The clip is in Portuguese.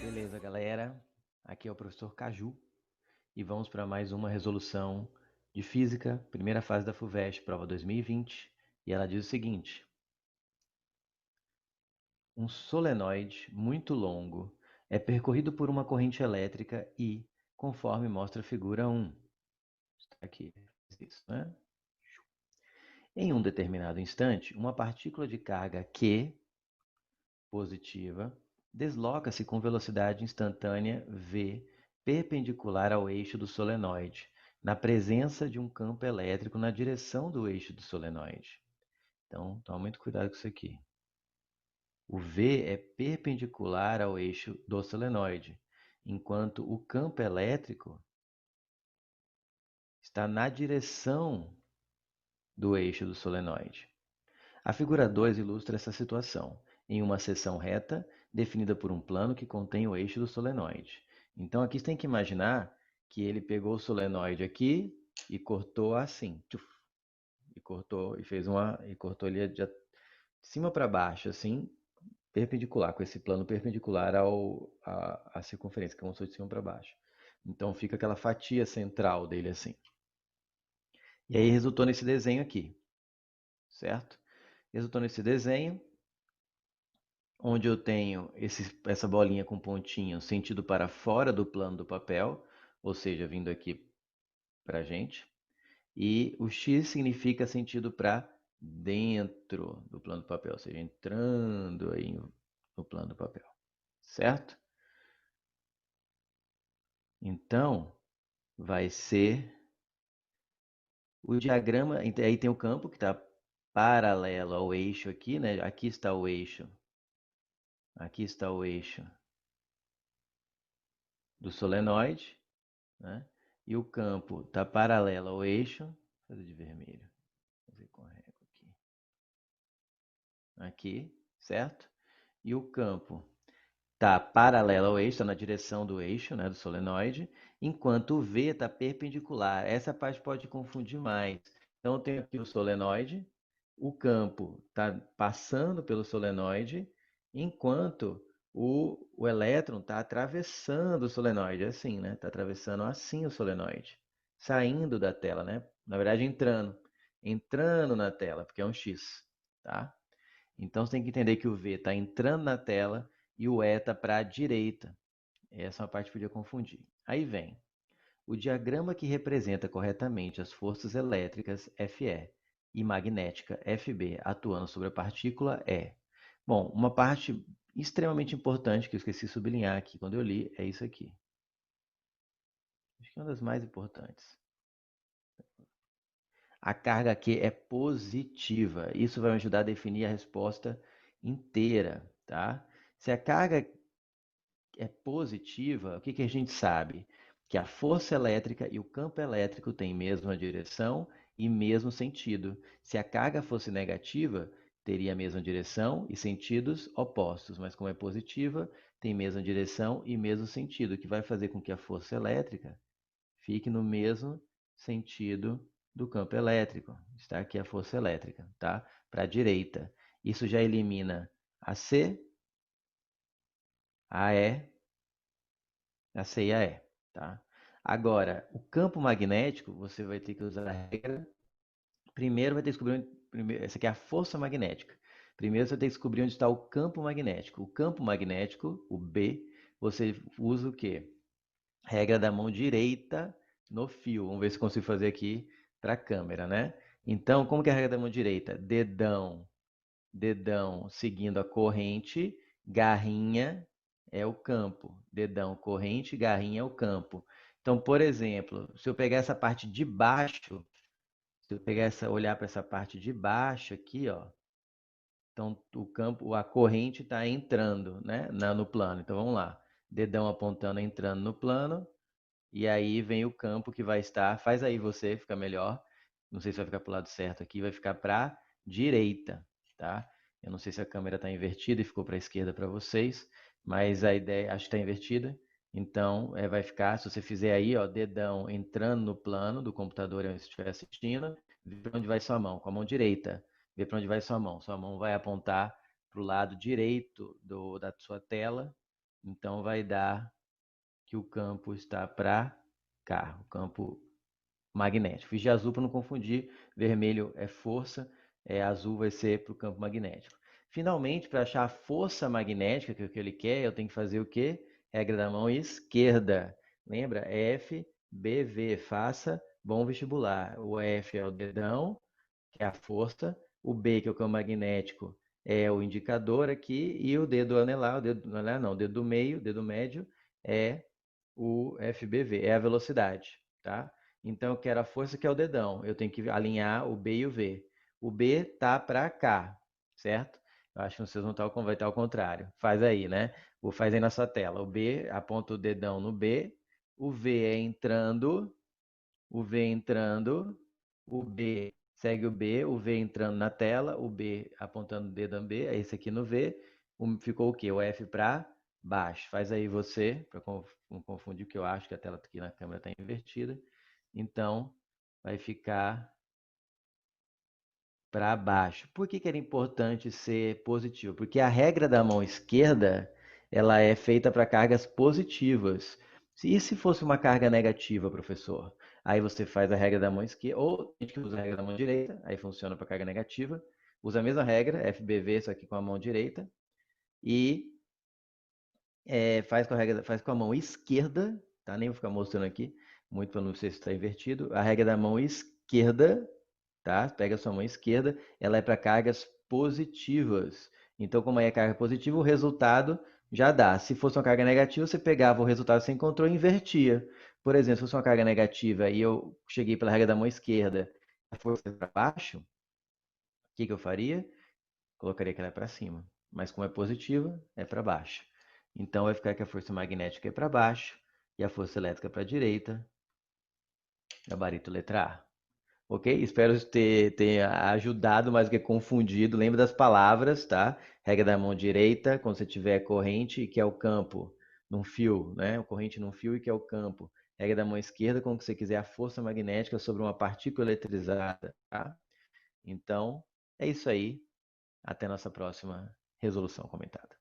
Beleza, galera. Aqui é o professor Caju e vamos para mais uma resolução de física, primeira fase da FUVEST, prova 2020, e ela diz o seguinte: um solenoide muito longo é percorrido por uma corrente elétrica e, conforme mostra a figura 1, está aqui, isso, né? Em um determinado instante, uma partícula de carga Q positiva desloca-se com velocidade instantânea v perpendicular ao eixo do solenoide, na presença de um campo elétrico na direção do eixo do solenoide. Então, toma muito cuidado com isso aqui. O V é perpendicular ao eixo do solenoide, enquanto o campo elétrico está na direção do eixo do solenoide. A figura 2 ilustra essa situação, em uma seção reta, definida por um plano que contém o eixo do solenoide. Então, aqui você tem que imaginar que ele pegou o solenoide aqui e cortou assim, e cortou ele de cima para baixo, assim, perpendicular, com esse plano perpendicular à circunferência, que é como se fosse de cima para baixo. Então, fica aquela fatia central dele assim. E aí resultou nesse desenho aqui, certo? Resultou nesse desenho, onde eu tenho essa bolinha com pontinho sentido para fora do plano do papel, ou seja, vindo aqui para a gente, e o X significa sentido para dentro do plano do papel, ou seja, entrando aí no plano do papel, certo? Então, vai ser o diagrama, aí tem o campo que está paralelo ao eixo aqui, né? Aqui está o eixo do solenoide, né? E o campo está paralelo ao eixo, vou fazer de vermelho, vou fazer com régua aqui, certo? E o campo está paralelo ao eixo, está na direção do eixo, né, do solenoide, enquanto o V está perpendicular. Essa parte pode confundir mais. Então, eu tenho aqui o solenoide, o campo está passando pelo solenoide, enquanto o elétron está atravessando o solenoide, assim, né? Está atravessando assim o solenoide, saindo da tela, né? Na verdade, entrando na tela, porque é um X, tá? Então, você tem que entender que o V está entrando na tela e o E está para a direita. Essa é uma parte que podia confundir. Aí vem o diagrama que representa corretamente as forças elétricas Fe e magnética Fb atuando sobre a partícula é. Bom, uma parte extremamente importante que eu esqueci de sublinhar aqui quando eu li é isso aqui. Acho que é uma das mais importantes. A carga Q é positiva. Isso vai me ajudar a definir a resposta inteira, tá? Se a carga é positiva, o que que a gente sabe? Que a força elétrica e o campo elétrico têm mesma direção e mesmo sentido. Se a carga fosse negativa, teria a mesma direção e sentidos opostos, mas como é positiva, tem mesma direção e mesmo sentido, o que vai fazer com que a força elétrica fique no mesmo sentido do campo elétrico. Está aqui a força elétrica, tá? Para a direita. Isso já elimina a C, a E, a C e a E, tá? Agora, o campo magnético, você vai ter que usar a regra. Primeiro vai ter que descobrir, essa aqui é a força magnética. Primeiro você tem que descobrir onde está o campo magnético. O campo magnético, o B, você usa o quê? Regra da mão direita no fio. Vamos ver se consigo fazer aqui para a câmera, né? Então, como que é a regra da mão direita? Dedão seguindo a corrente, garrinha é o campo. Dedão, corrente, garrinha é o campo. Então, por exemplo, se eu pegar essa parte de baixo, se eu pegar olhar para essa parte de baixo aqui, ó, então o campo, a corrente está entrando, né, no plano. Então vamos lá, dedão apontando, entrando no plano, e aí vem o campo que vai estar. Faz aí você, fica melhor. Não sei se vai ficar para o lado certo aqui, vai ficar para a direita, tá? Eu não sei se a câmera está invertida e ficou para a esquerda para vocês, mas a ideia, acho que está invertida. Então, vai ficar, se você fizer aí, ó, dedão entrando no plano do computador onde você estiver assistindo, vê para onde vai sua mão, com a mão direita. Vê para onde vai sua mão. Sua mão vai apontar para o lado direito da sua tela. Então vai dar que o campo está para cá, o campo magnético. Fiz de azul para não confundir. Vermelho é força, azul vai ser para o campo magnético. Finalmente, para achar a força magnética que é o que ele quer, eu tenho que fazer o quê? Regra da mão esquerda. Lembra? F, B, V. Faça bom vestibular. O F é o dedão, que é a força. O B, que é o campo magnético, é o indicador aqui. E o dedo anelar, o dedo anelar não, o dedo do meio, o dedo médio, é o FBV, é a velocidade, tá? Então eu quero a força que é o dedão. Eu tenho que alinhar o B e o V. O B tá para cá, certo? Eu acho que vocês vão estar, vai estar ao contrário. Faz aí, né? Faz aí na sua tela. O B aponta o dedão no B, o V é entrando, o V entrando, o B segue o V entrando na tela, o B apontando o dedo no B, é esse aqui no V, ficou o quê? O F para baixo. Faz aí você, para não confundir, que eu acho que a tela aqui na câmera está invertida. Então, vai ficar para baixo. Por que que era importante ser positivo? Porque a regra da mão esquerda, ela é feita para cargas positivas. E se fosse uma carga negativa, professor? Aí você faz a regra da mão esquerda, ou a gente usa a regra da mão direita, aí funciona para carga negativa. Usa a mesma regra, FBV, só que com a mão direita. E faz com a mão esquerda, tá? Nem vou ficar mostrando aqui, muito para não sei se está invertido. A regra da mão esquerda, tá? Pega a sua mão esquerda, ela é para cargas positivas. Então, como aí é carga positiva, o resultado já dá. Se fosse uma carga negativa, você pegava o resultado que você encontrou e invertia. Por exemplo, se fosse uma carga negativa e eu cheguei pela regra da mão esquerda, a força para baixo, o que que eu faria? Colocaria que ela é para cima. Mas como é positiva, é para baixo. Então vai ficar que a força magnética é para baixo e a força elétrica para a direita. Gabarito letra A. Ok? Espero ter ajudado mais do que confundido. Lembra das palavras, tá? Regra da mão direita, quando você tiver corrente, que é o campo, num fio, né? Corrente num fio e que é o campo. Regra da mão esquerda, quando você quiser a força magnética sobre uma partícula eletrizada, tá? Então, é isso aí. Até nossa próxima resolução comentada.